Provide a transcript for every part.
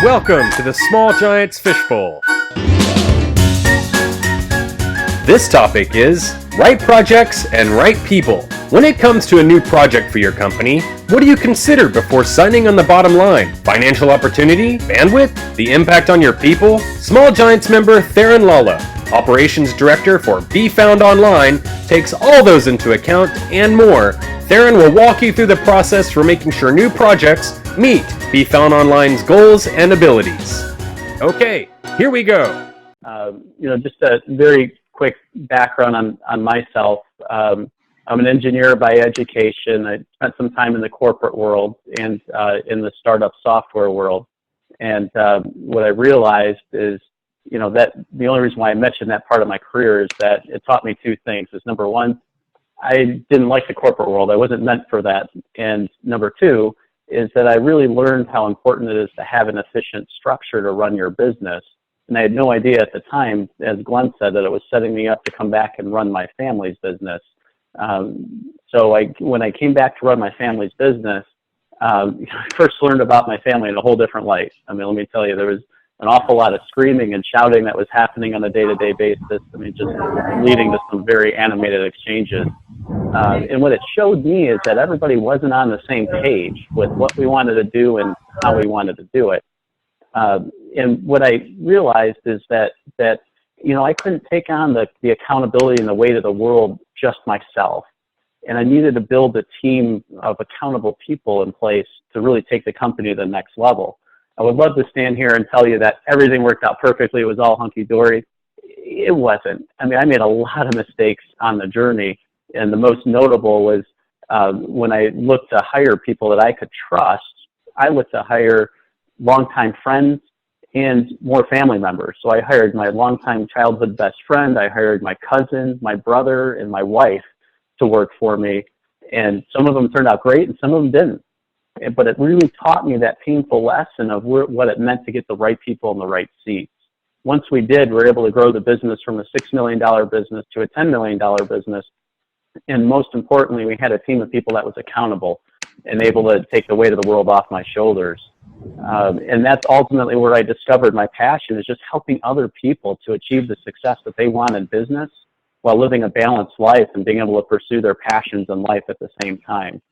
Welcome to the Small Giants Fishbowl. This topic is right projects and right people. When it comes to a new project for your company, what do you consider before signing on the bottom line? Financial opportunity? Bandwidth? The impact on your people? Small Giants member Theron Lala, Operations Director for Be Found Online, takes all those into account and more. Theron will walk you through the process for making sure new projects meet Be Found Online's goals and abilities. Okay, here we go. Just a very quick background on myself. I'm an engineer by education. I spent some time in the corporate world and in the startup software world. And what I realized is, that the only reason why I mentioned that part of my career is that it taught me two things. Is number one, I didn't like the corporate world. I wasn't meant for that. And number two is that I really learned how important it is to have an efficient structure to run your business. And I had no idea at the time, as Glenn said, that it was setting me up to come back and run my family's business. When I came back to run my family's business, I first learned about my family in a whole different light. I mean, let me tell you, there was an awful lot of screaming and shouting that was happening on a day-to-day basis. I mean, just leading to some very animated exchanges. And what it showed me is that everybody wasn't on the same page with what we wanted to do and how we wanted to do it. And what I realized is that I couldn't take on the accountability and the weight of the world just myself. And I needed to build a team of accountable people in place to really take the company to the next level. I would love to stand here and tell you that everything worked out perfectly. It was all hunky-dory. It wasn't. I mean, I made a lot of mistakes on the journey. And the most notable was when I looked to hire people that I could trust, I looked to hire longtime friends and more family members. So I hired my longtime childhood best friend. I hired my cousin, my brother, and my wife to work for me. And some of them turned out great and some of them didn't. But it really taught me that painful lesson of what it meant to get the right people in the right seats. Once we did, we were able to grow the business from a $6 million business to a $10 million business. And most importantly, we had a team of people that was accountable and able to take the weight of the world off my shoulders. And that's ultimately where I discovered my passion, is just helping other people to achieve the success that they want in business while living a balanced life and being able to pursue their passions in life at the same time.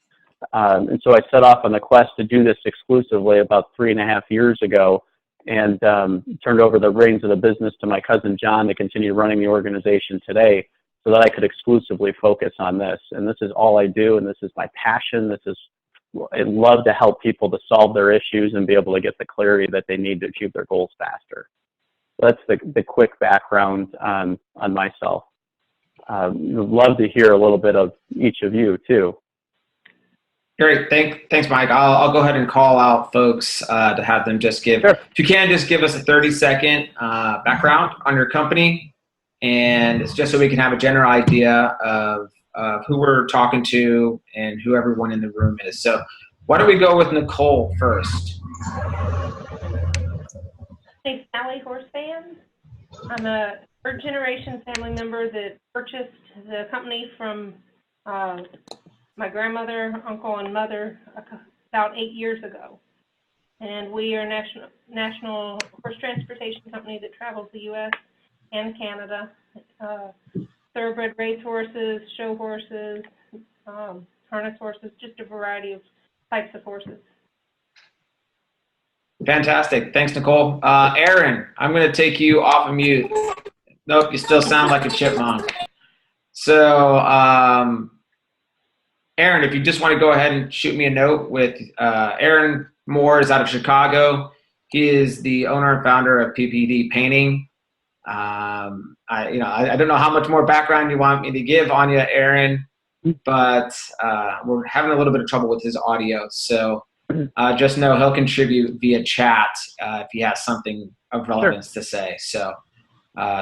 And so I set off on the quest to do this exclusively about 3.5 years ago, and turned over the reins of the business to my cousin John to continue running the organization today, so that I could exclusively focus on this. And this is all I do, and this is my passion. I love to help people to solve their issues and be able to get the clarity that they need to achieve their goals faster. So that's the quick background on myself. I'd love to hear a little bit of each of you too. Great, thanks, Mike. I'll go ahead and call out folks to have them just give, Sure. If you can, just give us a 30-second background on your company, and it's just so we can have a general idea of who we're talking to and who everyone in the room is. So why don't we go with Nicole first? Hey, Sally Horsefan. I'm a third-generation family member that purchased the company from my grandmother, uncle, and mother about 8 years ago. And we are a national horse transportation company that travels the U.S. and Canada. Thoroughbred race horses, show horses, harness horses, just a variety of types of horses. Fantastic. Thanks, Nicole. Aaron, I'm going to take you off of mute. Nope, you still sound like a chipmunk. So, Aaron, if you just want to go ahead and shoot me a note with Aaron Moore is out of Chicago. He is the owner and founder of PPD Painting. I don't know how much more background you want me to give on you, Aaron, but we're having a little bit of trouble with his audio. So just know he'll contribute via chat if he has something of relevance to say. So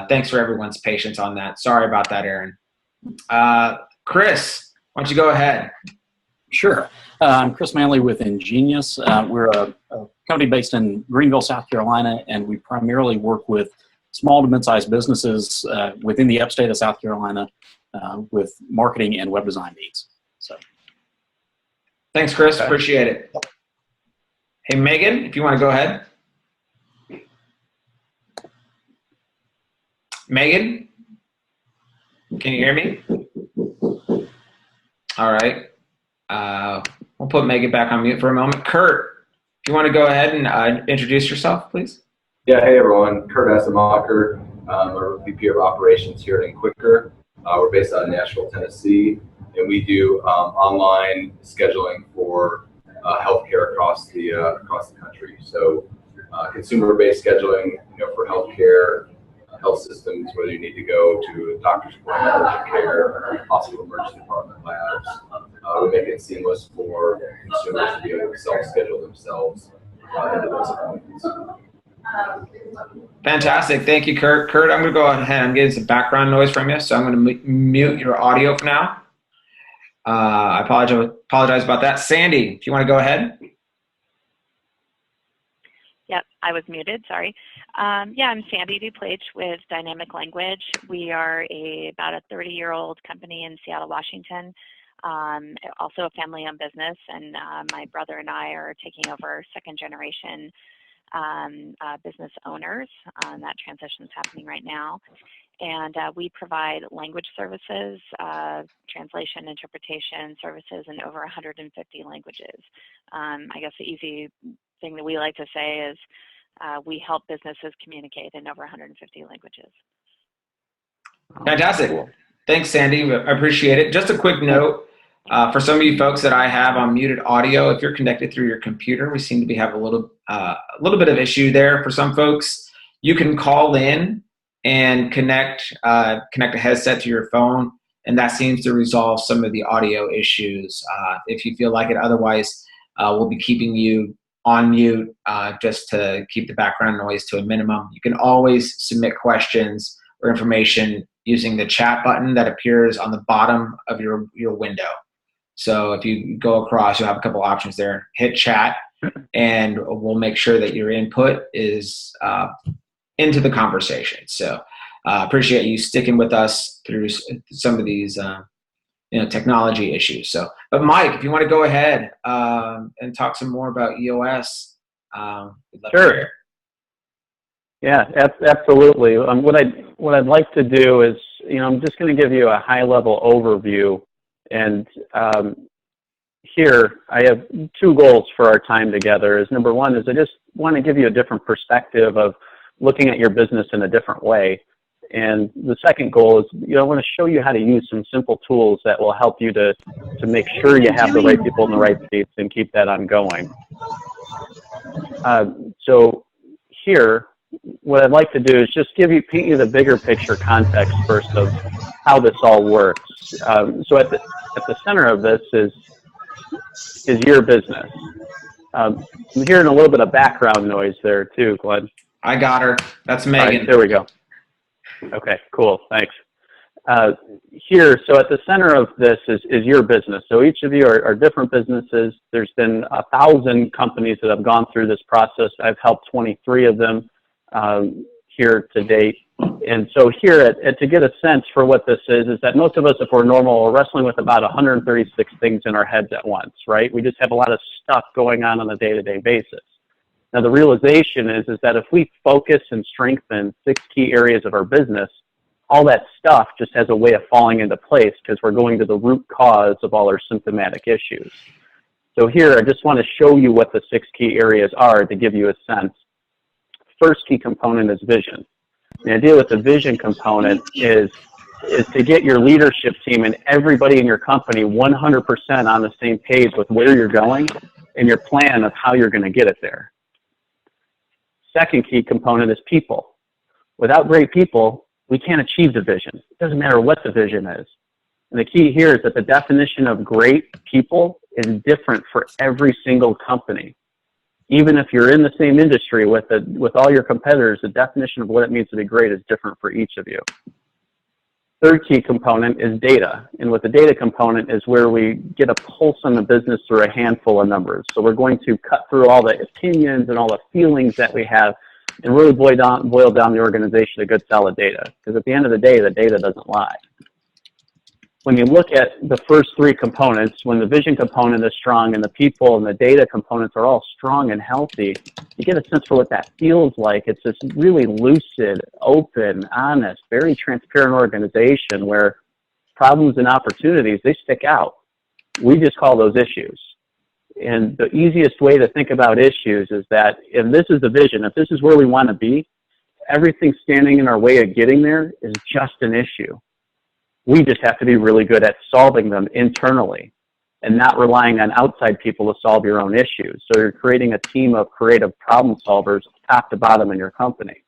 thanks for everyone's patience on that. Sorry about that, Aaron. Chris, why don't you go ahead? Sure. I'm Chris Manley with Ingenious. We're a company based in Greenville, South Carolina, and we primarily work with small to mid-sized businesses within the upstate of South Carolina with marketing and web design needs. So, thanks, Chris. Appreciate it. Hey, Megan, if you want to go ahead. Megan? Can you hear me? All right. We'll put Megan back on mute for a moment. Kurt, if you want to go ahead and introduce yourself, please. Yeah, hey everyone. Kurt Assemacher. I'm a VP of Operations here at Quicker. We're based out of Nashville, Tennessee, and we do online scheduling for healthcare across the country. So consumer-based scheduling, for healthcare, health systems, whether you need to go to a doctor's appointment, urgent care, hospital emergency department, labs. We make it seamless for consumers to be able to self-schedule themselves into those appointments. Fantastic. Thank you, Kurt. Kurt, I'm going to go ahead. I'm getting some background noise from you, so I'm going to mute your audio for now. I apologize about that. Sandy, if you want to go ahead. Yep, I was muted, sorry. Yeah, I'm Sandy Duplage with Dynamic Language. We are about a 30-year-old company in Seattle, Washington, also a family-owned business, and my brother and I are taking over second-generation business owners. That transition is happening right now. And we provide language services, translation, interpretation services in over 150 languages. I guess the easy thing that we like to say is we help businesses communicate in over 150 languages. Fantastic. Thanks, Sandy. I appreciate it. Just a quick note, for some of you folks that I have on muted audio, if you're connected through your computer, we seem to be having a little bit of issue there for some folks. You can call in and connect a headset to your phone, and that seems to resolve some of the audio issues if you feel like it. Otherwise, we'll be keeping you on mute just to keep the background noise to a minimum. You can always submit questions or information using the chat button that appears on the bottom of your window. So if you go across, you'll have a couple options there. Hit chat, and we'll make sure that your input is into the conversation. So appreciate you sticking with us through some of these technology issues. So, but Mike, if you want to go ahead and talk some more about EOS, we'd love to hear. Yeah, absolutely. What I'd like to do is, I'm just going to give you a high-level overview, and here I have two goals for our time together. Is number one is I just want to give you a different perspective of looking at your business in a different way. And the second goal is, I want to show you how to use some simple tools that will help you to make sure you have the right people in the right seats and keep that ongoing. So here, what I'd like to do is just paint you the bigger picture context first of how this all works. So at the center of this is your business. I'm hearing a little bit of background noise there too, Glenn. I got her. That's Megan. All right, there we go. Okay, cool. Thanks. Here, so at the center of this is your business. So each of you are different businesses. There's been 1,000 companies that have gone through this process. I've helped 23 of them here to date. And so here, to get a sense for what this is that most of us, if we're normal, are wrestling with about 136 things in our heads at once, right? We just have a lot of stuff going on a day-to-day basis. Now, the realization is that if we focus and strengthen 6 key areas of our business, all that stuff just has a way of falling into place because we're going to the root cause of all our symptomatic issues. So here, I just want to show you what the 6 key areas are to give you a sense. First key component is vision. The idea with the vision component is to get your leadership team and everybody in your company 100% on the same page with where you're going and your plan of how you're going to get it there. Second key component is people. Without great people, we can't achieve the vision. It doesn't matter what the vision is. And the key here is that the definition of great people is different for every single company. Even if you're in the same industry with all your competitors, the definition of what it means to be great is different for each of you. Third key component is data. And with the data component is where we get a pulse on the business through a handful of numbers. So we're going to cut through all the opinions and all the feelings that we have and really boil down the organization to good solid data. Because at the end of the day, the data doesn't lie. when you look at the first three components, when the vision component is strong and the people and the data components are all strong and healthy, you get a sense for what that feels like. It's this really lucid, open, honest, very transparent organization where problems and opportunities, they stick out. We just call those issues. And the easiest way to think about issues is that if this is the vision, if this is where we want to be, everything standing in our way of getting there is just an issue. We just have to be really good at solving them internally and not relying on outside people to solve your own issues. So you're creating a team of creative problem solvers top to bottom in your company.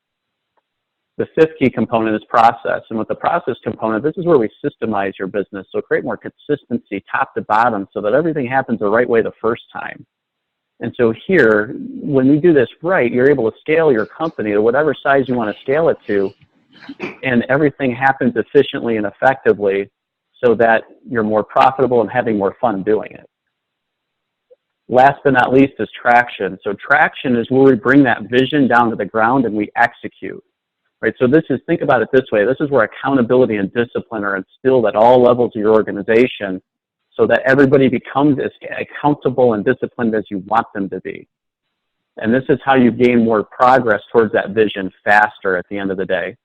The fifth key component is process. And with the process component, this is where we systemize your business. So create more consistency top to bottom so that everything happens the right way the first time. And so here, when you do this right, you're able to scale your company to whatever size you want to scale it to, and everything happens efficiently and effectively so that you're more profitable and having more fun doing it. Last but not least is traction. So traction is where we bring that vision down to the ground and we execute. Right? So this is, think about it this way, this is where accountability and discipline are instilled at all levels of your organization so that everybody becomes as accountable and disciplined as you want them to be. And this is how you gain more progress towards that vision faster at the end of the day.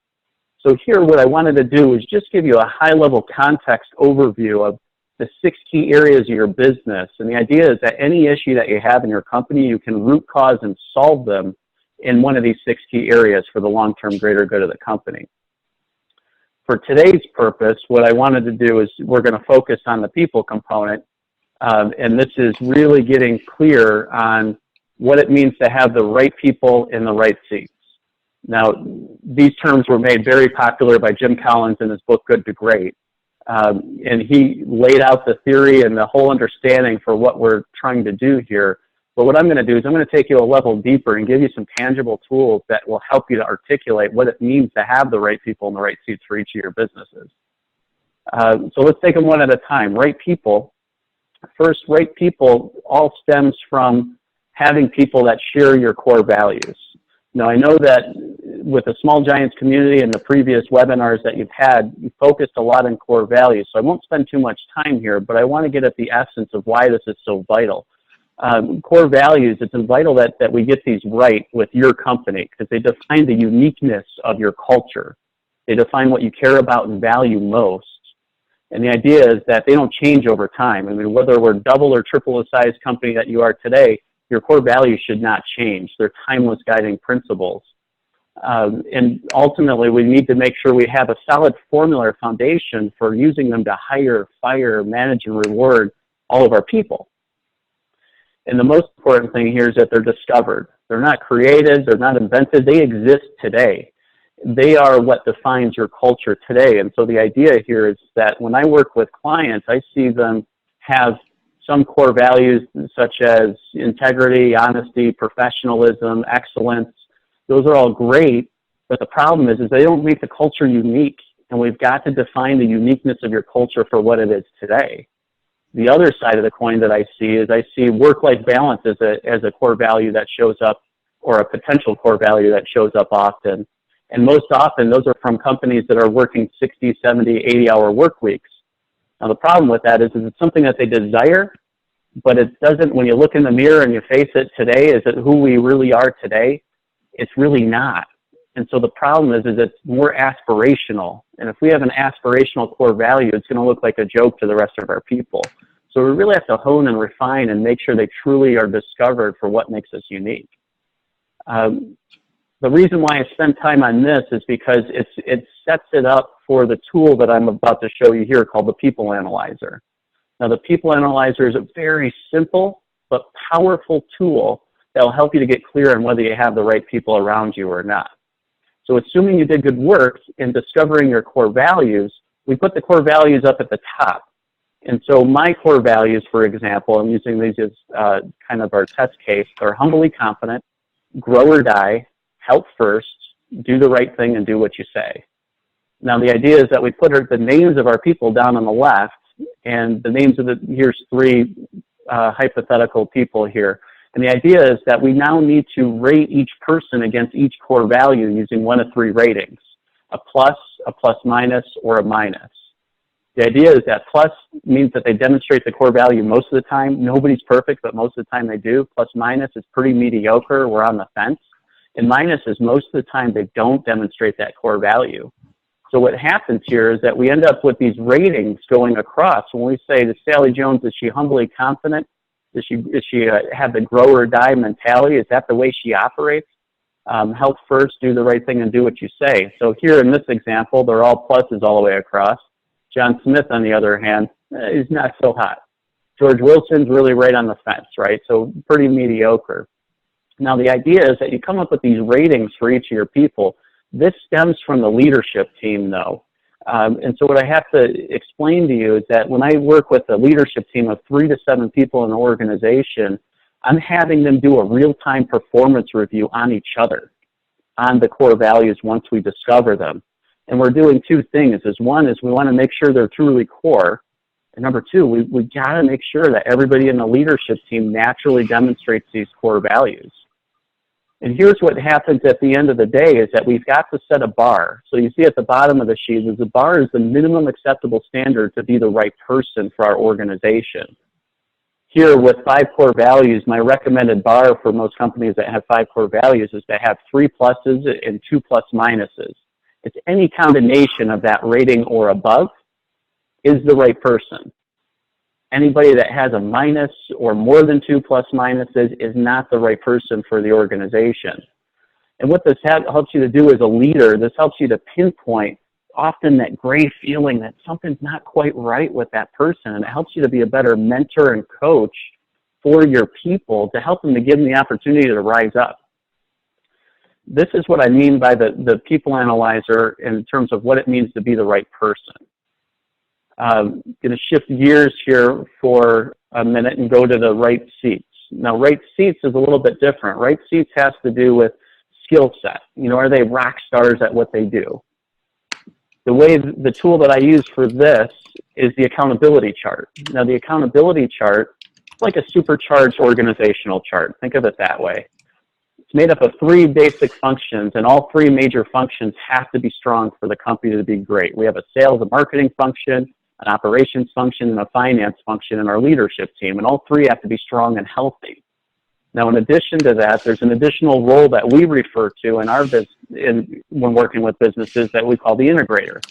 So here, what I wanted to do is just give you a high-level context overview of the 6 key areas of your business. And the idea is that any issue that you have in your company, you can root cause and solve them in one of these 6 key areas for the long-term greater good of the company. For today's purpose, what I wanted to do is we're going to focus on the people component. And this is really getting clear on what it means to have the right people in the right seats. Now, these terms were made very popular by Jim Collins in his book, Good to Great. And he laid out the theory and the whole understanding for what we're trying to do here. But what I'm going to do is I'm going to take you a level deeper and give you some tangible tools that will help you to articulate what it means to have the right people in the right seats for each of your businesses. So let's take them one at a time. Right people. First, right people all stems from having people that share your core values. Now, I know that with the Small Giants community and the previous webinars that you've had, you focused a lot on core values. So I won't spend too much time here, but I want to get at the essence of why this is so vital. Core values, it's vital that we get these right with your company because they define the uniqueness of your culture. They define what you care about and value most. And the idea is that they don't change over time. I mean, whether we're double or triple the size company that you are today, your core values should not change. They're timeless guiding principles. And ultimately, we need to make sure we have a solid formula or foundation for using them to hire, fire, manage, and reward all of our people. And the most important thing here is that they're discovered. They're not created, they're not invented, they exist today. They are what defines your culture today. And so the idea here is that when I work with clients, I see them have some core values such as integrity, honesty, professionalism, excellence. Those are all great, but the problem is they don't make the culture unique. And we've got to define the uniqueness of your culture for what it is today. The other side of the coin that I see work-life balance as a core value that shows up, or a potential core value that shows up often. And most often, those are from companies that are working 60, 70, 80-hour work weeks. Now, the problem with that is it's something that they desire, but it doesn't, when you look in the mirror and you face it today, is it who we really are today? It's really not. And so the problem is it's more aspirational. And if we have an aspirational core value, it's going to look like a joke to the rest of our people. So we really have to hone and refine and make sure they truly are discovered for what makes us unique. The reason why I spend time on this is because it sets it up for the tool that I'm about to show you here called the People Analyzer. Now, the People Analyzer is a very simple but powerful tool that will help you to get clear on whether you have the right people around you or not. So assuming you did good work in discovering your core values, we put the core values up at the top. And so my core values, for example, I'm using these as kind of our test case, are humbly confident, grow or die, help first, do the right thing, and do what you say. Now, the idea is that we put the names of our people down on the left, and the names of here's 3 hypothetical people here. And the idea is that we now need to rate each person against each core value using 1 of 3 ratings, a plus minus, or a minus. The idea is that plus means that they demonstrate the core value most of the time. Nobody's perfect, but most of the time they do. Plus minus is pretty mediocre. We're on the fence. And minus is most of the time they don't demonstrate that core value. So what happens here is that we end up with these ratings going across. When we say to Sally Jones, is she humbly confident? Does she have the grow or die mentality? Is that the way she operates? Health first, do the right thing, and do what you say. So here in this example, they're all pluses all the way across. John Smith, on the other hand, is not so hot. George Wilson's really right on the fence, right? So pretty mediocre. Now the idea is that you come up with these ratings for each of your people. This stems from the leadership team, though. And so what I have to explain to you is that when I work with a leadership team of 3 to 7 people in an organization, I'm having them do a real-time performance review on each other, on the core values once we discover them. And we're doing 2 things. One is we want to make sure they're truly core. And number 2, we got to make sure that everybody in the leadership team naturally demonstrates these core values. And here's what happens at the end of the day is that we've got to set a bar. So you see at the bottom of the sheet is the bar is the minimum acceptable standard to be the right person for our organization. Here with 5 core values, my recommended bar for most companies that have 5 core values is to have 3 pluses and 2 plus minuses. It's any combination of that rating or above is the right person. Anybody that has a minus or more than 2 plus minuses is not the right person for the organization. And what this helps you to do as a leader, this helps you to pinpoint often that gray feeling that something's not quite right with that person. And it helps you to be a better mentor and coach for your people to help them to give them the opportunity to rise up. This is what I mean by the people analyzer in terms of what it means to be the right person. I'm going to shift gears here for a minute and go to the right seats. Now, right seats is a little bit different. Right seats has to do with skill set. You know, are they rock stars at what they do? The tool that I use for this is the accountability chart. Now, the accountability chart is like a supercharged organizational chart. Think of it that way. It's made up of 3 basic functions, and all 3 major functions have to be strong for the company to be great. We have a sales and marketing function, an operations function, and a finance function in our leadership team, and all 3 have to be strong and healthy. Now, in addition to that, there's an additional role that we refer to in our when working with businesses that we call the integrator.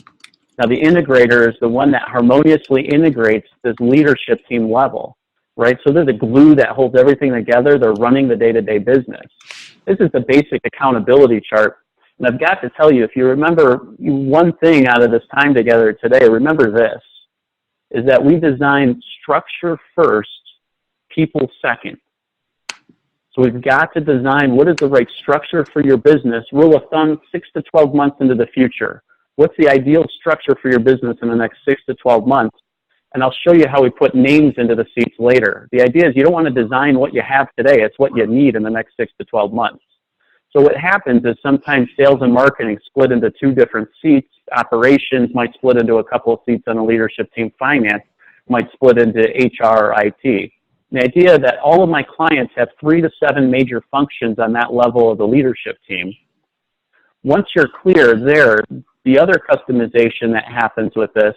Now, the integrator is the one that harmoniously integrates this leadership team level, right? So they're the glue that holds everything together. They're running the day-to-day business. This is the basic accountability chart. And I've got to tell you, if you remember one thing out of this time together today, remember this, is that we designed structure first, people second. So we've got to design what is the right structure for your business. Rule of thumb, 6 to 12 months into the future. What's the ideal structure for your business in the next 6 to 12 months? And I'll show you how we put names into the seats later. The idea is you don't want to design what you have today. It's what you need in the next 6 to 12 months. So what happens is sometimes sales and marketing split into 2 different seats. Operations might split into a couple of seats on a leadership team. Finance might split into HR or IT. The idea that all of my clients have 3 to 7 major functions on that level of the leadership team. Once you're clear there, the other customization that happens with this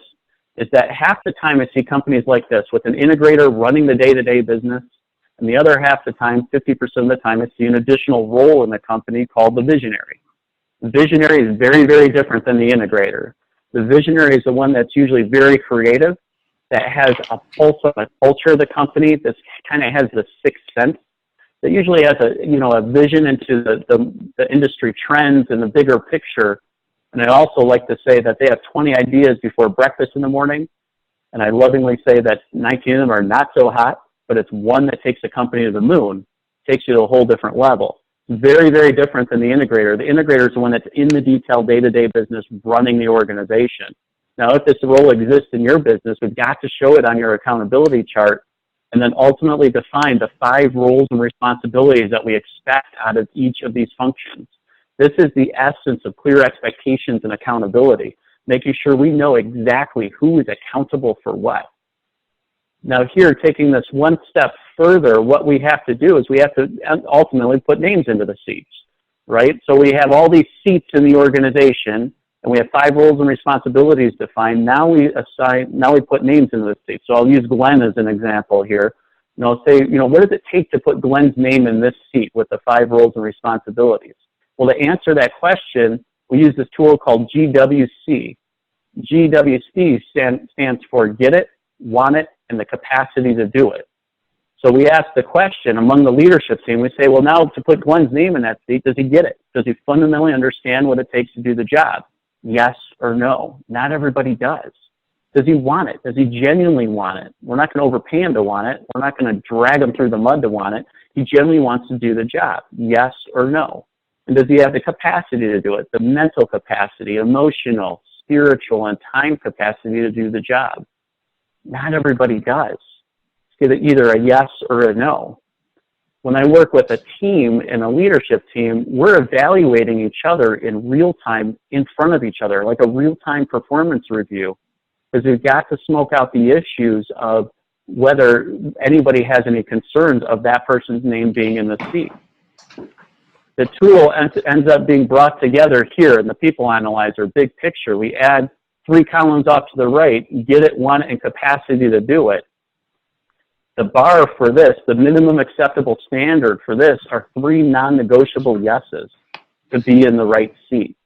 is that half the time I see companies like this with an integrator running the day-to-day business, and the other half the time, 50% of the time, I see an additional role in the company called the visionary. The visionary is very, very different than the integrator. The visionary is the one that's usually very creative, that has a pulse on the culture of the company, that kind of has the sixth sense, that usually has a vision into the industry trends and the bigger picture. And I also like to say that they have 20 ideas before breakfast in the morning, and I lovingly say that 19 of them are not so hot, but it's one that takes the company to the moon, takes you to a whole different level. Very, very different than the integrator. The integrator is the one that's in the detailed day-to-day business running the organization. Now, if this role exists in your business, we've got to show it on your accountability chart and then ultimately define the 5 roles and responsibilities that we expect out of each of these functions. This is the essence of clear expectations and accountability, making sure we know exactly who is accountable for what. Now here, taking this one step further, what we have to do is we have to ultimately put names into the seats, right? So we have all these seats in the organization. And we have 5 roles and responsibilities defined. Now we put names into the seat. So I'll use Glenn as an example here. And I'll say, what does it take to put Glenn's name in this seat with the 5 roles and responsibilities? Well, to answer that question, we use this tool called GWC. GWC stands for get it, want it, and the capacity to do it. So we ask the question among the leadership team, we say, well, now to put Glenn's name in that seat, does he get it? Does he fundamentally understand what it takes to do the job? Yes or no? Not everybody does. Does he want it? Does he genuinely want it? We're not going to overpay him to want it. We're not going to drag him through the mud to want it. He genuinely wants to do the job. Yes or no? And does he have the capacity to do it? The mental capacity, emotional, spiritual, and time capacity to do the job? Not everybody does. It's either a yes or a no. When I work with a team and a leadership team, we're evaluating each other in real time in front of each other, like a real-time performance review, because we've got to smoke out the issues of whether anybody has any concerns of that person's name being in the seat. The tool ends up being brought together here in the People Analyzer, big picture. We add 3 columns off to the right, get it, want it, and capacity to do it. The bar for this, the minimum acceptable standard for this, are 3 non-negotiable yeses to be in the right seat.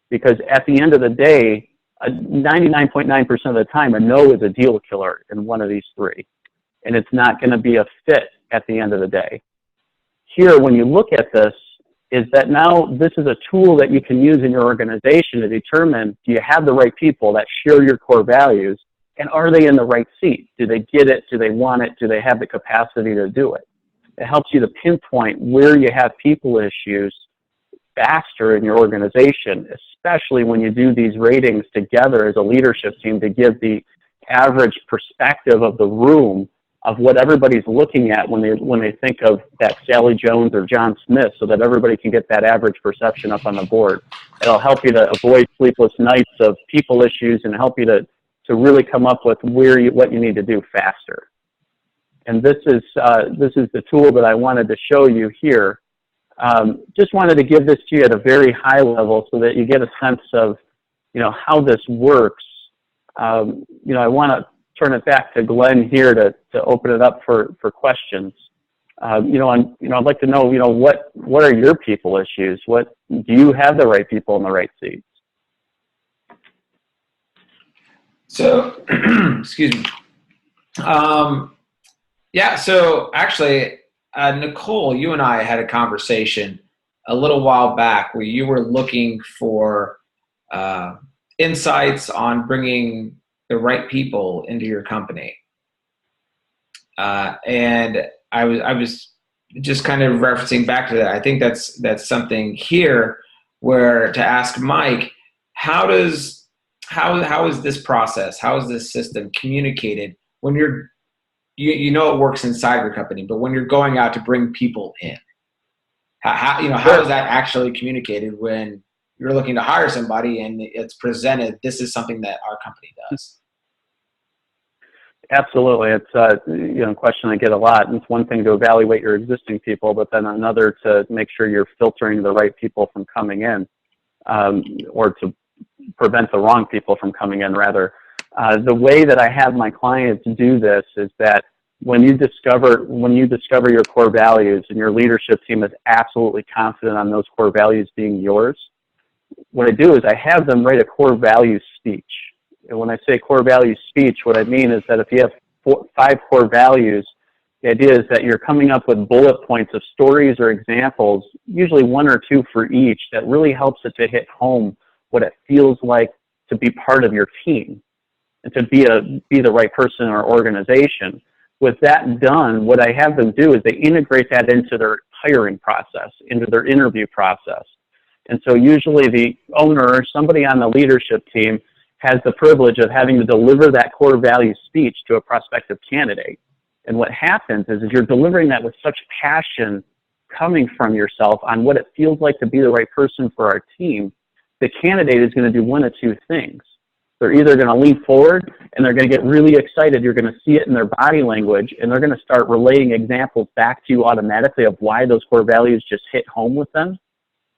Because at the end of the day, 99.9% of the time, a no is a deal killer in one of these 3. And it's not going to be a fit at the end of the day. Here, when you look at this, is that now this is a tool that you can use in your organization to determine, do you have the right people that share your core values? And are they in the right seat? Do they get it? Do they want it? Do they have the capacity to do it? It helps you to pinpoint where you have people issues faster in your organization, especially when you do these ratings together as a leadership team to give the average perspective of the room of what everybody's looking at when they think of that Sally Jones or John Smith, so that everybody can get that average perception up on the board. It'll help you to avoid sleepless nights of people issues and help you to really come up with what you need to do faster. And this is the tool that I wanted to show you here. Just wanted to give this to you at a very high level so that you get a sense of, how this works. I want to turn it back to Glenn here to open it up for questions. I'd like to know, what are your people issues? Do you have the right people in the right seats? So, excuse me. Yeah, so actually, Nicole, you and I had a conversation a little while back where you were looking for insights on bringing the right people into your company. And I was just kind of referencing back to that. I think that's something here where to ask Mike, how is this process, how is this system communicated when it works inside your company, but when you're going out to bring people in, how is that actually communicated when you're looking to hire somebody and it's presented, this is something that our company does? Absolutely. It's a question I get a lot. And it's one thing to evaluate your existing people, but then another to make sure you're filtering the right people from coming in, or to prevent the wrong people from coming in, rather. The way that I have my clients do this is that when you discover your core values and your leadership team is absolutely confident on those core values being yours, what I do is I have them write a core values speech. And when I say core values speech, what I mean is that if you have 5 core values, the idea is that you're coming up with bullet points of stories or examples, usually 1 or 2 for each, that really helps it to hit home what it feels like to be part of your team and to be the right person in our organization. With that done, what I have them do is they integrate that into their hiring process, into their interview process. And so usually the owner or somebody on the leadership team has the privilege of having to deliver that core value speech to a prospective candidate. And what happens is you're delivering that with such passion coming from yourself on what it feels like to be the right person for our team, the candidate is going to do one of 2 things. They're either going to lean forward and they're going to get really excited. You're going to see it in their body language, and they're going to start relaying examples back to you automatically of why those core values just hit home with them.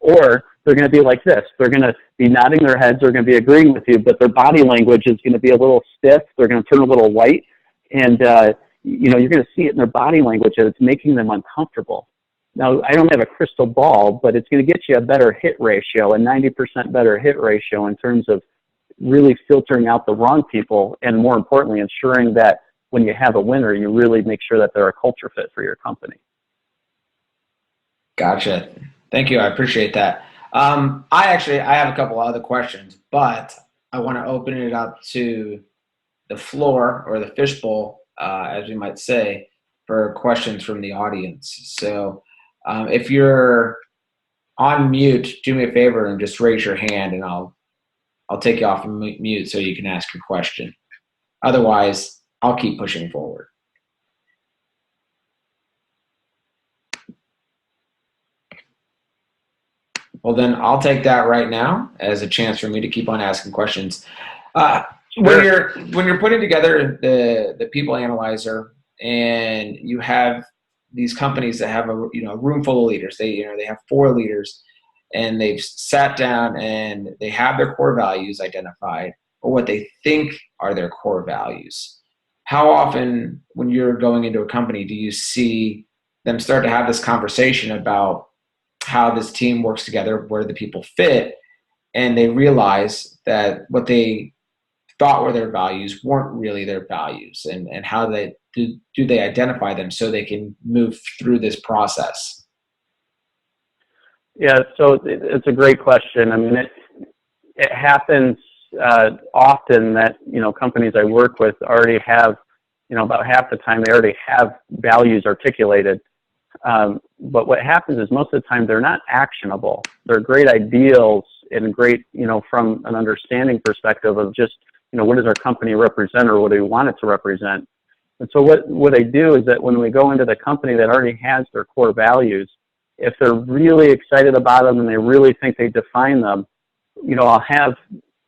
Or they're going to be like this. They're going to be nodding their heads. They're going to be agreeing with you, but their body language is going to be a little stiff. They're going to turn a little white. And, you know, you're going to see it in their body language that it's making them uncomfortable. Now, I don't have a crystal ball, but it's going to get you a better hit ratio, a 90% better hit ratio in terms of really filtering out the wrong people, and more importantly, ensuring that when you have a winner, you really make sure that they're a culture fit for your company. Gotcha. Thank you. I appreciate that. I have a couple other questions, but I want to open it up to the floor, or the fishbowl, as we might say, for questions from the audience. So if you're on mute, do me a favor and just raise your hand, and I'll take you off of mute so you can ask your question. Otherwise, I'll keep pushing forward. Well, then I'll take that right now as a chance for me to keep on asking questions. When you're putting together the people analyzer, and you have these companies that have a room full of leaders, they have 4 leaders, and they've sat down and they have their core values identified, or what they think are their core values. How often, when you're going into a company, do you see them start to have this conversation about how this team works together, where the people fit, and they realize that what they thought were their values weren't really their values, and how they do they identify them so they can move through this process? Yeah, so it's a great question. I mean, it happens often that, companies I work with already have, about half the time they already have values articulated. But what happens is most of the time they're not actionable. They're great ideals and great, from an understanding perspective of just, what does our company represent, or what do we want it to represent? And so what I do is that when we go into the company that already has their core values, if they're really excited about them and they really think they define them, I'll have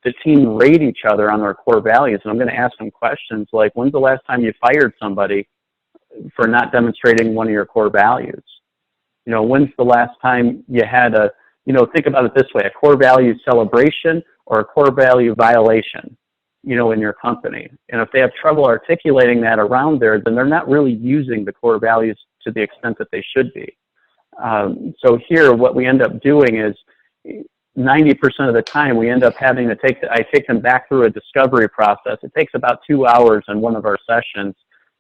the team rate each other on their core values. And I'm going to ask them questions like, when's the last time you fired somebody for not demonstrating one of your core values? When's the last time you had think about it this way, a core value celebration or a core value violation, in your company. And if they have trouble articulating that around there, then they're not really using the core values to the extent that they should be. So here, what we end up doing is 90% of the time we end up having to I take them back through a discovery process. It takes about 2 hours in one of our sessions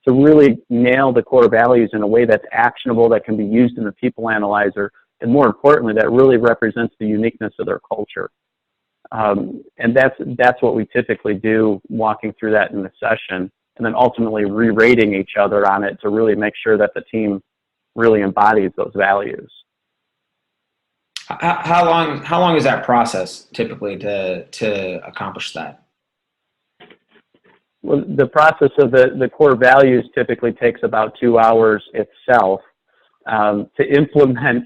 to really nail the core values in a way that's actionable, that can be used in the people analyzer, and more importantly, that really represents the uniqueness of their culture. And that's what we typically do, walking through that in the session, and then ultimately re-rating each other on it to really make sure that the team really embodies those values. How long is that process typically to accomplish that? Well, the process of the core values typically takes about 2 hours itself. To implement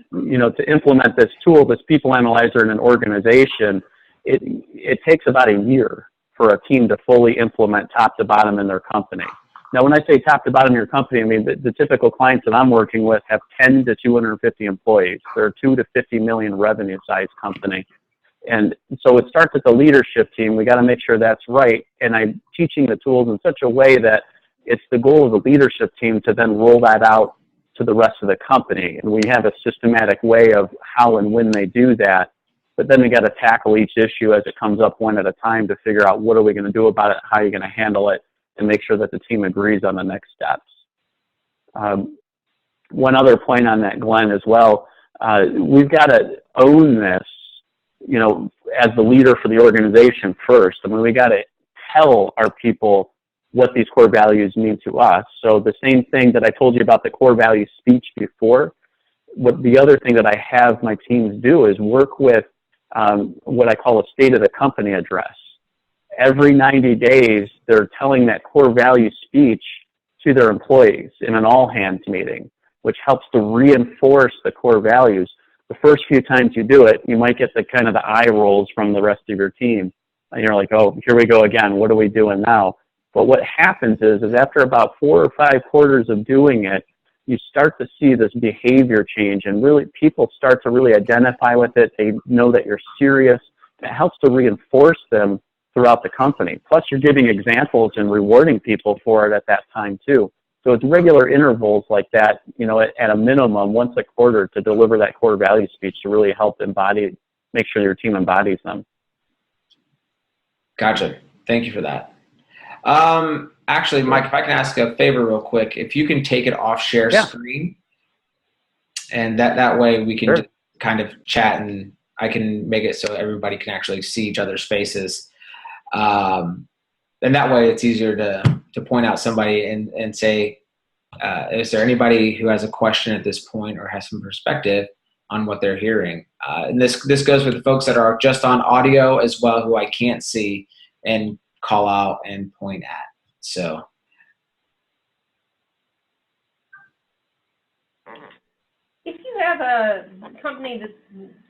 this tool, this people analyzer in an organization, it takes about a year for a team to fully implement top to bottom in their company. Now, when I say top to bottom in your company, I mean the typical clients that I'm working with have 10 to 250 employees. They're a 2 to 50 million revenue size company. And so it starts at the leadership team. We got to make sure that's right. And I'm teaching the tools in such a way that it's the goal of the leadership team to then roll that out to the rest of the company. And we have a systematic way of how and when they do that. But then we got to tackle each issue as it comes up one at a time to figure out what are we going to do about it, how are you going to handle it, and make sure that the team agrees on the next steps. One other point on that, Glenn, as well, we've got to own this, as the leader for the organization first. I mean, we got to tell our people what these core values mean to us. So the same thing that I told you about the core value speech before, the other thing that I have my teams do is work with what I call a state of the company address. Every 90 days, they're telling that core value speech to their employees in an all-hands meeting, which helps to reinforce the core values. The first few times you do it, you might get the kind of the eye rolls from the rest of your team. And you're like, oh, here we go again. What are we doing now? But what happens is after about 4 or 5 quarters of doing it, you start to see this behavior change, and really people start to really identify with it. They know that you're serious. It helps to reinforce them throughout the company. Plus, you're giving examples and rewarding people for it at that time too. So it's regular intervals like that, you know, at a minimum once a quarter to deliver that core value speech to really help embody, make sure your team embodies them. Gotcha. Thank you for that. Actually, Mike, if I can ask a favor real quick, if you can take it off share screen, and that way we can just kind of chat, and I can make it so everybody can actually see each other's faces. And that way it's easier to point out somebody and say, is there anybody who has a question at this point or has some perspective on what they're hearing? And this goes with the folks that are just on audio as well, who I can't see and call out and point at. So. If you have a company that's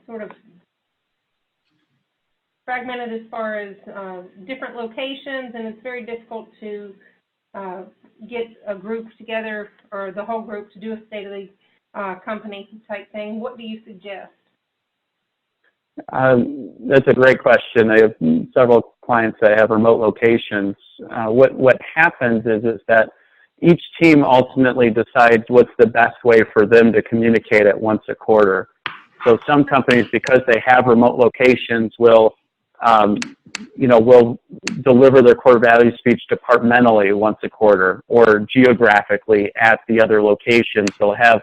sort of fragmented as far as different locations, and it's very difficult to get a group together or the whole group to do a state of the company type thing, what do you suggest? That's a great question. I have several clients that have remote locations. What happens is that each team ultimately decides what's the best way for them to communicate it once a quarter. So some companies, because they have remote locations, will deliver their core value speech departmentally once a quarter, or geographically at the other locations. They'll have,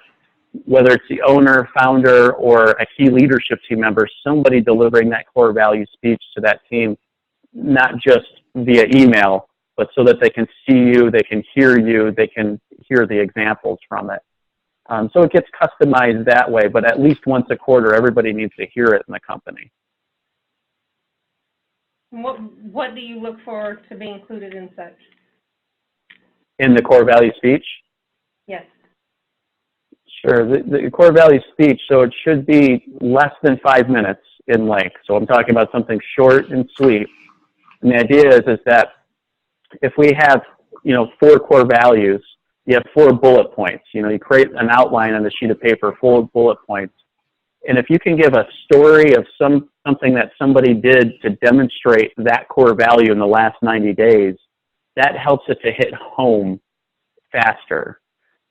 whether it's the owner, founder, or a key leadership team member, somebody delivering that core value speech to that team, not just via email, but so that they can see you, they can hear you, they can hear the examples from it. So it gets customized that way, but at least once a quarter, everybody needs to hear it in the company. What do you look for to be included in such? In the core value speech? Yes. Sure. The core value speech, so it should be less than 5 minutes in length. So I'm talking about something short and sweet. And the idea is that if we have, 4 core values, you have 4 bullet points. You create an outline on a sheet of paper full of bullet points. And if you can give a story of something that somebody did to demonstrate that core value in the last 90 days, that helps it to hit home faster.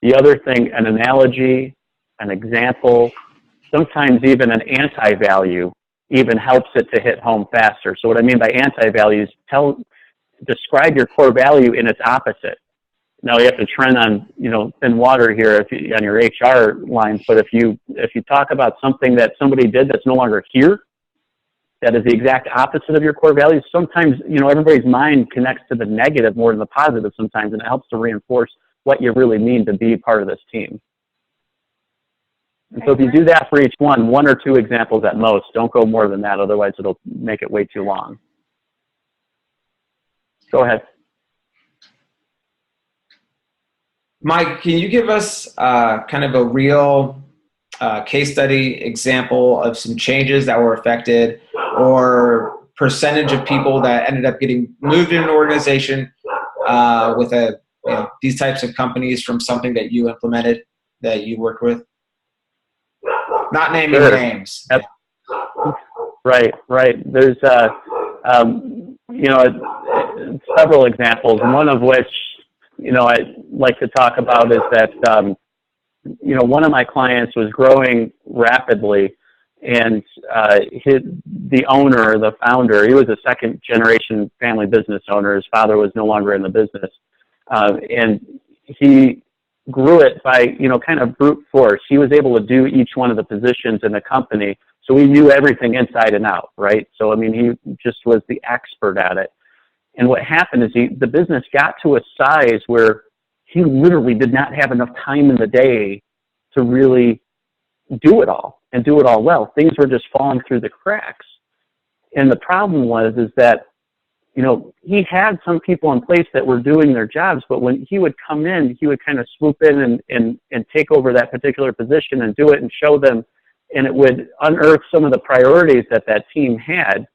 The other thing, an analogy, an example, sometimes even an anti-value even helps it to hit home faster. So what I mean by anti-value is describe your core value in its opposite. Now you have to trend on, thin water here on your HR lines, but if you talk about something that somebody did that's no longer here, that is the exact opposite of your core values, sometimes, everybody's mind connects to the negative more than the positive sometimes, and it helps to reinforce what you really mean to be part of this team. And so if you do that for each one or 2 examples at most, don't go more than that, otherwise it'll make it way too long. Go ahead. Mike, can you give us kind of a real case study example of some changes that were affected, or percentage of people that ended up getting moved in an organization with these types of companies from something that you implemented, that you worked with? Not naming names. Yep. Right. There's several examples. One of which, I'd like to talk about is that, one of my clients was growing rapidly, and the owner, the founder, he was a 2nd generation family business owner. His father was no longer in the business. And he grew it by, kind of brute force. He was able to do each one of the positions in the company. So he knew everything inside and out, right? So, he just was the expert at it. And what happened is the business got to a size where he literally did not have enough time in the day to really do it all and do it all well. Things were just falling through the cracks. And the problem is that, he had some people in place that were doing their jobs, but when he would come in, he would kind of swoop in and take over that particular position and do it and show them, and it would unearth some of the priorities that team had.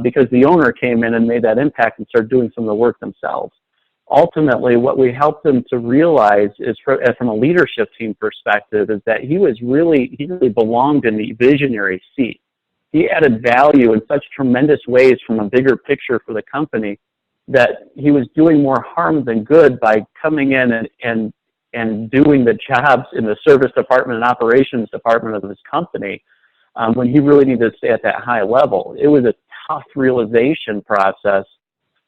Because the owner came in and made that impact and started doing some of the work themselves. ultimately what we helped him to realize is from a leadership team perspective is that he really belonged in the visionary seat. He added value in such tremendous ways from a bigger picture for the company that he was doing more harm than good by coming in and doing the jobs in the service department and operations department of his company when he really needed to stay at that high level. It was a tough realization process,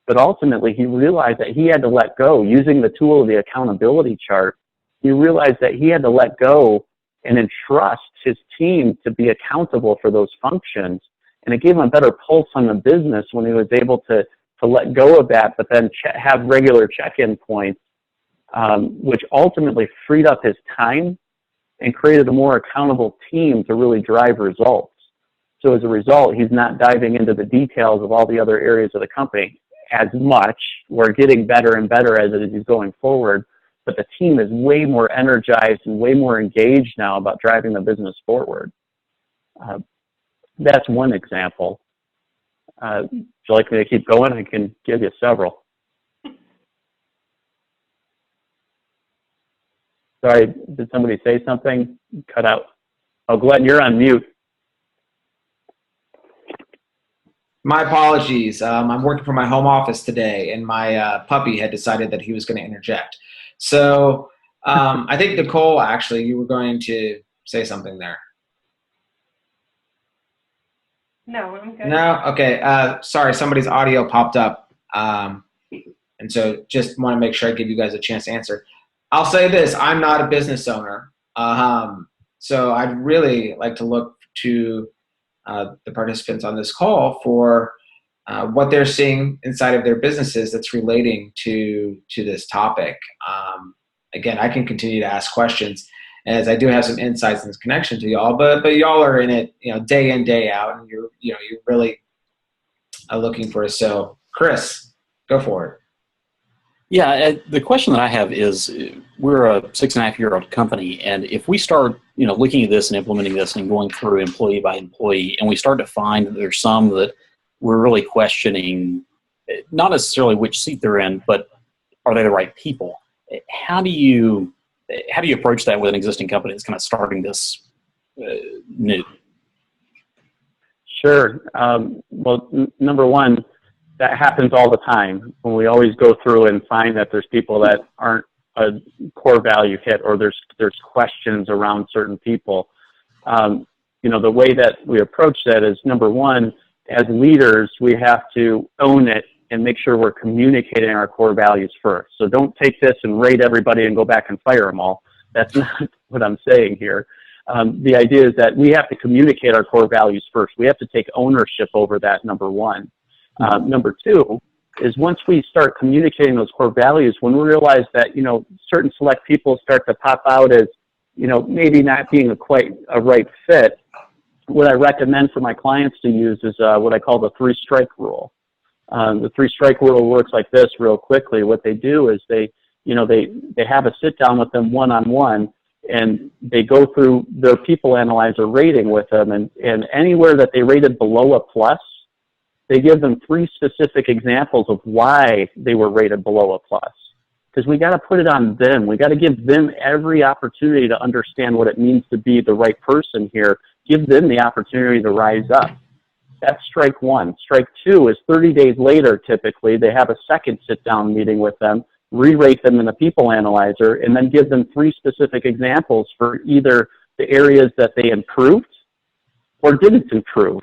but ultimately he realized that he had to let go. Using the tool of the accountability chart, he realized that he had to let go and entrust his team to be accountable for those functions. And it gave him a better pulse on the business when he was able to let go of that, but then have regular check-in points, which ultimately freed up his time and created a more accountable team to really drive results. So as a result, he's not diving into the details of all the other areas of the company as much. We're getting better and better as it is going forward, but the team is way more energized and way more engaged now about driving the business forward. That's one example. Would you like me to keep going? I can give you several. Sorry, did somebody say something? Cut out. Oh, Glenn, you're on mute. My apologies. I'm working from my home office today, and my puppy had decided that he was going to interject. So I think, Nicole, actually, you were going to say something there. No, I'm good. No? Okay. Sorry, somebody's audio popped up. And so just want to make sure I give you guys a chance to answer. I'll say this. I'm not a business owner. So I'd really like to look to the participants on this call for what they're seeing inside of their businesses that's relating to this topic. Again, I can continue to ask questions as I do have some insights and this connection to y'all, but y'all are in it, day in, day out, and you're really looking for it. So Chris, go for it. Yeah, the question that I have is, we're a 6.5-year-old company, and if we start, looking at this and implementing this and going through employee by employee, and we start to find that there's some that we're really questioning, not necessarily which seat they're in, but are they the right people? How do you approach that with an existing company that's kind of starting this new? Sure. Well, number one, that happens all the time when we always go through and find that there's people that aren't a core value fit, or there's questions around certain people. The way that we approach that is, number one, as leaders, we have to own it and make sure we're communicating our core values first. So don't take this and rate everybody and go back and fire them all. That's not what I'm saying here. The idea is that we have to communicate our core values first. We have to take ownership over that, number one. Number two is, once we start communicating those core values, when we realize that, certain select people start to pop out as, maybe not being quite a right fit, what I recommend for my clients to use is what I call the 3-strike rule. The 3-strike rule works like this real quickly. What they do is they have a sit down with them one-on-one, and they go through their people analyzer rating with them, and anywhere that they rated below a plus, they give them 3 specific examples of why they were rated below a plus. Because we got to put it on them. We got to give them every opportunity to understand what it means to be the right person here. Give them the opportunity to rise up. That's strike one. Strike two is 30 days later, typically, they have a second sit-down meeting with them, re-rate them in the people analyzer, and then give them 3 specific examples for either the areas that they improved or didn't improve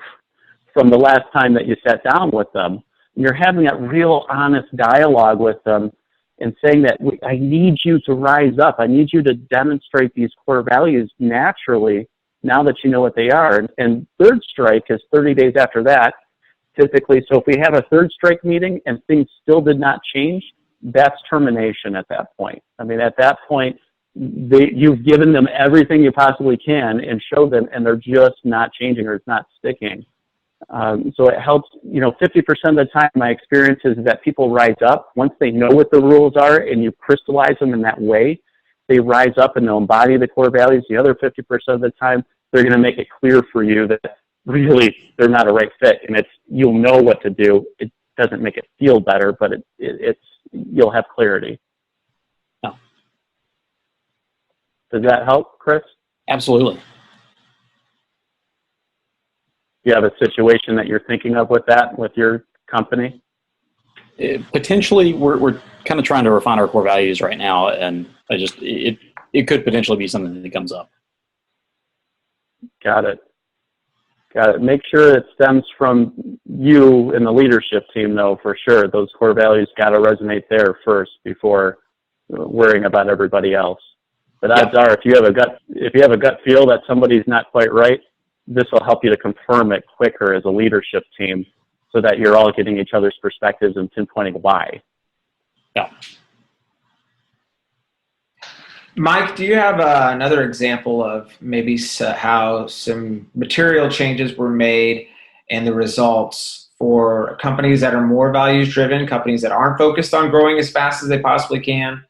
from the last time that you sat down with them. And you're having that real honest dialogue with them and saying that, I need you to rise up. I need you to demonstrate these core values naturally now that you know what they are. And third strike is 30 days after that, typically. So if we have a third strike meeting and things still did not change, that's termination at that point. I mean, at that point, you've given them everything you possibly can and show them, and they're just not changing, or it's not sticking. So it helps, 50% of the time, my experience is that people rise up. Once they know what the rules are and you crystallize them in that way, they rise up and they'll embody the core values. The other 50% of the time, they're going to make it clear for you that really they're not a right fit, and you'll know what to do. It doesn't make it feel better, but it's you'll have clarity. No. Does that help, Chris? Absolutely. Do you have a situation that you're thinking of with that, with your company? Potentially, we're kind of trying to refine our core values right now, and it could potentially be something that comes up. Got it. Make sure it stems from you and the leadership team, though, for sure. Those core values got to resonate there first before worrying about everybody else. But odds are, if you have a gut feel that somebody's not quite right, this will help you to confirm it quicker as a leadership team, so that you're all getting each other's perspectives and pinpointing why. Yeah. Mike, do you have another example of maybe how some material changes were made and the results for companies that are more values driven, companies that aren't focused on growing as fast as they possibly can,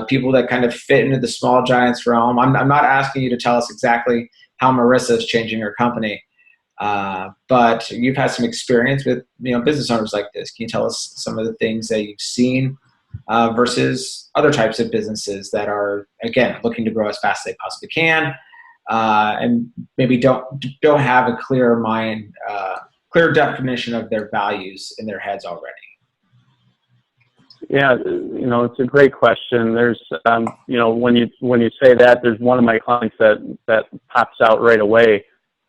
people that kind of fit into the small giants realm? I'm not asking you to tell us exactly how Marissa is changing her company, but you've had some experience with business owners like this. Can you tell us some of the things that you've seen versus other types of businesses that are, again, looking to grow as fast as they possibly can, and maybe don't have a clear definition of their values in their heads already? Yeah, it's a great question. There's, when you say that, there's one of my clients that pops out right away,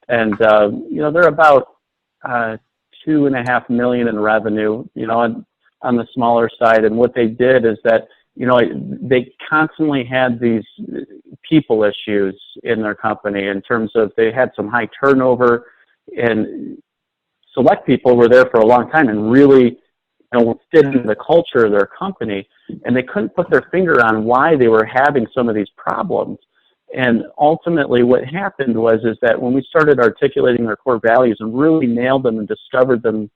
and they're about $2.5 million in revenue, on the smaller side. And what they did is that, they constantly had these people issues in their company in terms of they had some high turnover, and select people were there for a long time and really fit into the culture of their company, and they couldn't put their finger on why they were having some of these problems. And ultimately what happened is that when we started articulating their core values and really nailed them and discovered them,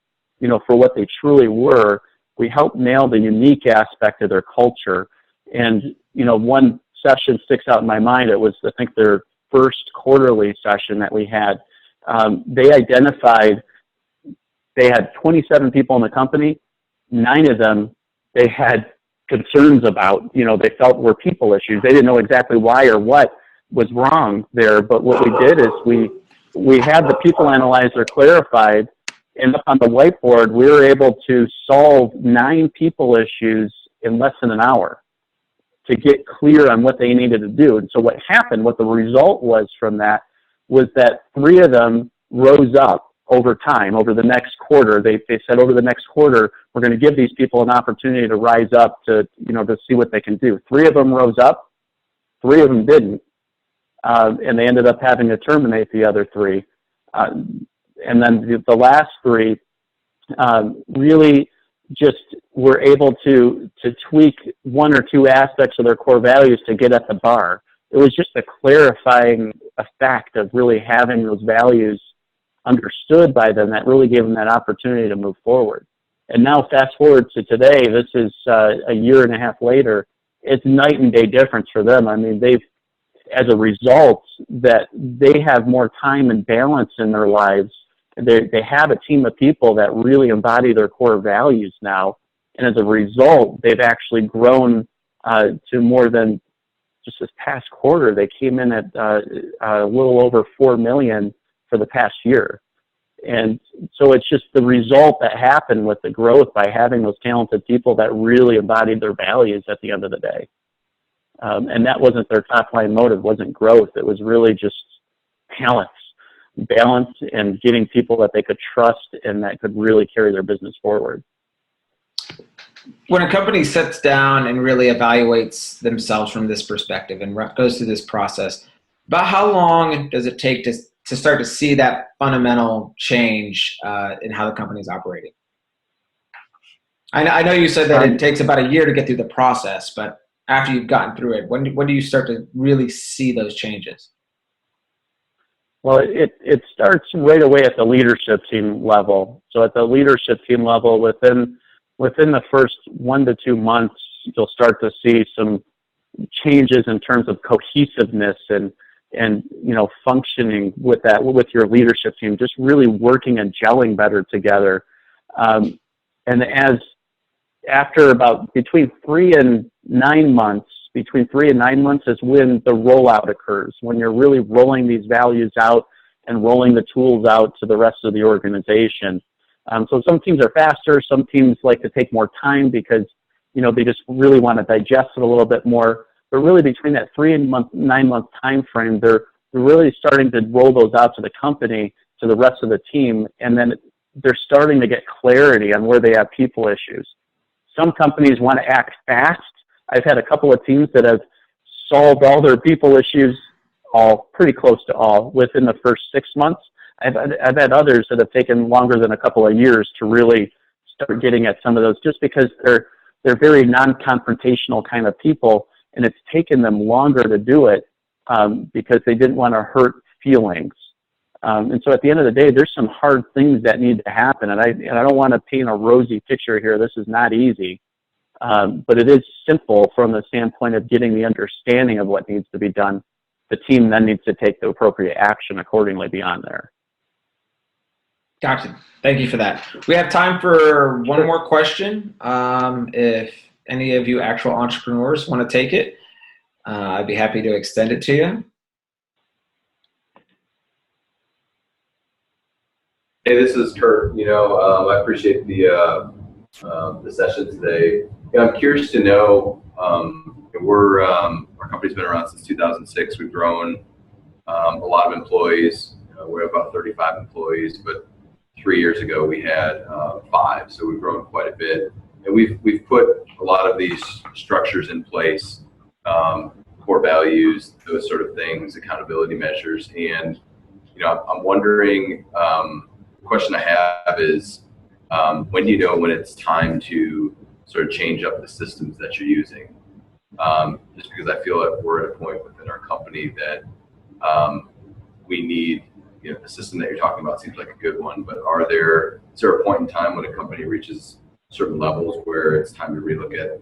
for what they truly were, we helped nail the unique aspect of their culture. And, one session sticks out in my mind. It was, I think, their first quarterly session that we had. They identified they had 27 people in the company. 9 of them they had concerns about, they felt were people issues. They didn't know exactly why or what was wrong there. But what we did is we had the people analyzed or clarified, and up on the whiteboard, we were able to solve 9 people issues in less than an hour to get clear on what they needed to do. And so what happened, what the result was from that, was that 3 of them rose up over time, over the next quarter. They said over the next quarter, we're going to give these people an opportunity to rise up to see what they can do. 3 of them rose up, 3 of them didn't. And they ended up having to terminate the other 3. And then the last 3 really just were able to tweak 1 or 2 aspects of their core values to get at the bar. It was just a clarifying effect of really having those values understood by them that really gave them that opportunity to move forward. And now fast forward to today, this is a year and a half later, it's night and day difference for them. I mean, as a result, that they have more time and balance in their lives. They have a team of people that really embody their core values now. And as a result, they've actually grown to more than just this past quarter. They came in at a little over 4 million for the past year. And so it's just the result that happened with the growth by having those talented people that really embodied their values at the end of the day. And that wasn't their top line motive, wasn't growth. It was really just balance and getting people that they could trust and that could really carry their business forward. When a company sits down and really evaluates themselves from this perspective and goes through this process, about how long does it take to start to see that fundamental change in how the company is operating? I know you said that it takes about a year to get through the process, but after you've gotten through it, when do you start to really see those changes? Well, it starts right away at the leadership team level. So at the leadership team level, within the first 1 to 2 months, you'll start to see some changes in terms of cohesiveness and functioning with your leadership team, just really working and gelling better together. And as after about between 3 and 9 months, between 3 and 9 months is when the rollout occurs, when you're really rolling these values out and rolling the tools out to the rest of the organization. So some teams are faster, some teams like to take more time because, you know, they just really want to digest it a little bit more. But really between that 3 and 9 month time frame, they're really starting to roll those out to the company, to the rest of the team, and then they're starting to get clarity on where they have people issues. Some companies want to act fast. I've had a couple of teams that have solved all their people issues, all pretty close to all, within the first 6 months. I've had others that have taken longer than a couple of years to really start getting at some of those, just because they're very non-confrontational kind of people, and it's taken them longer to do it because they didn't want to hurt feelings. And so at the end of the day, there's some hard things that need to happen, and I don't want to paint a rosy picture here. This is not easy, but it is simple from the standpoint of getting the understanding of what needs to be done. The team then needs to take the appropriate action accordingly beyond there. Gotcha. Thank you for that. We have time for one more question. If any of you actual entrepreneurs want to take it, I'd be happy to extend it to you. Hey, this is Kurt. I appreciate the session today. I'm curious to know, our company's been around since 2006. We've grown a lot of employees. We have about 35 employees, but 3 years ago we had 5, so we've grown quite a bit. And we've put a lot of these structures in place, core values, those sort of things, accountability measures. And I'm wondering, the question I have is, when do you know when it's time to sort of change up the systems that you're using? Just because I feel that we're at a point within our company that we need, the system that you're talking about seems like a good one, but is there a point in time when a company reaches certain levels where it's time to relook at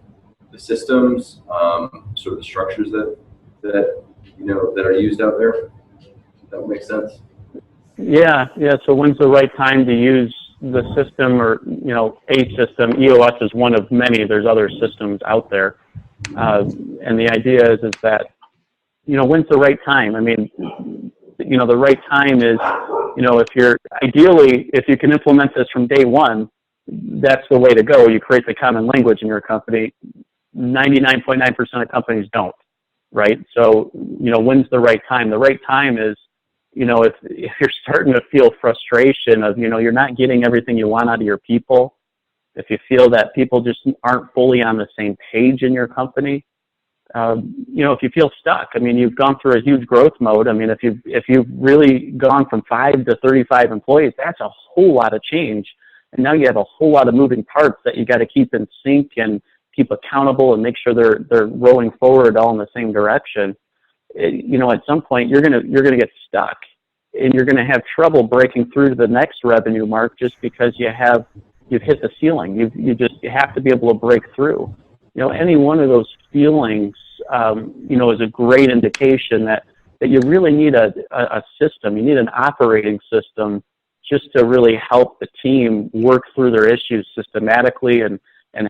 the systems, sort of the structures that are used out there? Does that make sense? Yeah. So when's the right time to use the system, or a system? EOS is one of many. There's other systems out there, and the idea is that when's the right time? I mean, the right time is if you can implement this from day one, that's the way to go. You create the common language in your company. 99.9% of companies don't, right? So when's the right time? The right time is if you're starting to feel frustration of, you're not getting everything you want out of your people, if you feel that people just aren't fully on the same page in your company, if you feel stuck, I mean, you've gone through a huge growth mode. I mean, if you've really gone from 5 to 35 employees, that's a whole lot of change. And now you have a whole lot of moving parts that you got to keep in sync and keep accountable and make sure they're rolling forward all in the same direction. At some point you're gonna get stuck, and you're gonna have trouble breaking through to the next revenue mark just because you've hit the ceiling. You have to be able to break through. Any one of those feelings, is a great indication that you really need a system. You need an operating system just to really help the team work through their issues systematically and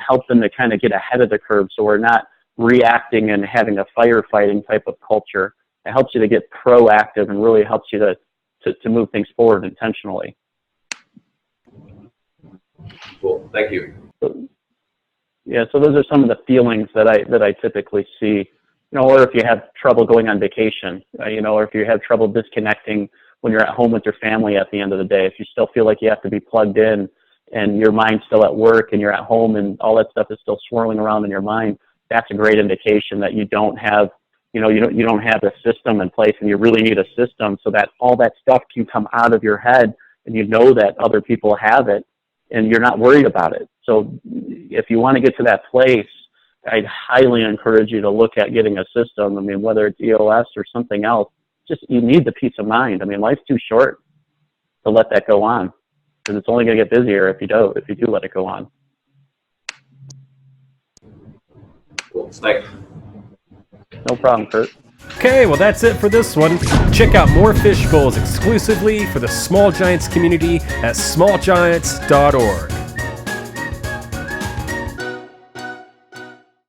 help them to kind of get ahead of the curve, so we're not reacting and having a firefighting type of culture. It helps you to get proactive and really helps you to move things forward intentionally. Cool, thank you. So those are some of the feelings that I typically see, or if you have trouble going on vacation, or if you have trouble disconnecting when you're at home with your family at the end of the day, if you still feel like you have to be plugged in and your mind's still at work and you're at home and all that stuff is still swirling around in your mind, that's a great indication that you don't have, you don't have a system in place, and you really need a system so that all that stuff can come out of your head and that other people have it and you're not worried about it. So if you want to get to that place, I'd highly encourage you to look at getting a system. I mean, whether it's EOS or something else, you need the peace of mind. I mean, life's too short to let that go on, because it's only going to get busier if you do let it go on. Cool. Thanks. No problem, Kurt. Okay, well that's it for this one. Check out more Fishbowls exclusively for the Small Giants community at smallgiants.org.